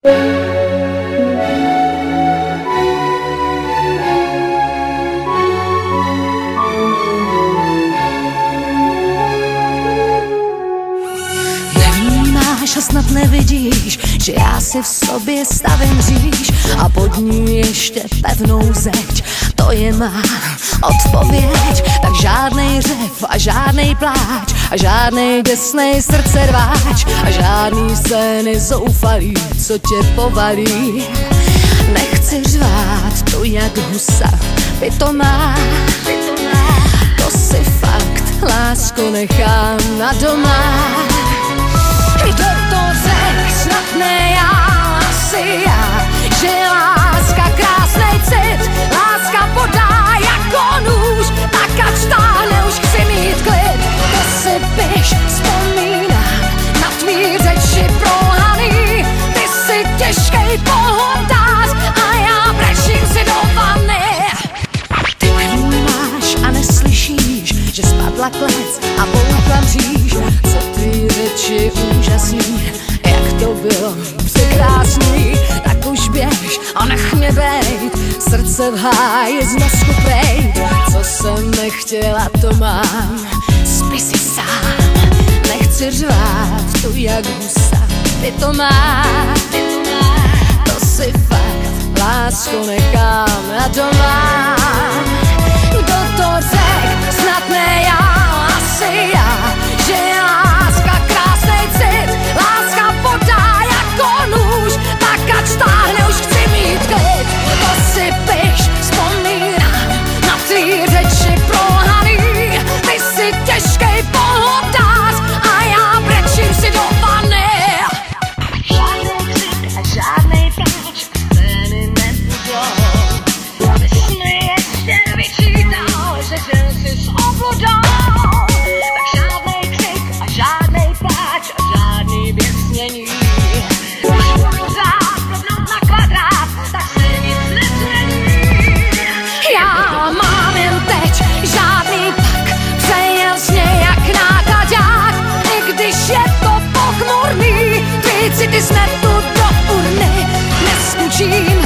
Nevnímáš a snad nevidíš, že já si v sobě stavím říš a pod ní ještě pevnou zeď. To je má odpověď. Tak žádnej řev a žádnej pláč a žádnej děsnej srdce rváč a žádný scény zoufalý, co tě povalí. Nechci řvát to jak husa, pitomá. To si fakt, lásko, nechám na doma. Kdo to řek, snad ne já, asi já, že láska krásnej cit, láska podá jako nůž, tak ať stáhne, už chci mít klid. To si piš, vzpomínám na tvý řeči prolhaný, ty si těžkej pohodář a já brečím si do vany. Ty nevnímáš a neslyšíš, že spadla klec a poukla mříž, co tvý řeči úžasný, jak to bylo překrásný. Tak už běž a nech mě bejt, srdce v háji z nosku prejt. Co jsem nechtěla, to mám, spí si sám. Nechci řvát tu jak husa, ty to máš. To si fakt, lásko, nechám na doma. Kdo to řek, snad ne já, asi já, že láska krásnej cit, láska podá jako nůž, tak ať stáhne, už chci mít klid. To si piš, vzpomínám na tvý řeči prolhaný, ty si těžkej pohodář a já brečím si do vany. Žádnej křik a žádnej pláč, scény nebudou. Bys mi ještě vyčítal, že žil jsi s obludou. Tak žádnej křik a žádnej pláč a žádný běsnění. Když budu řád rovnout na kvadrát, tak se nic nezmění. Já mám jen teď, žádný pak, přejel sně jak nákladák. I když je to pochmurný, tvý city smetu do urny, neskučím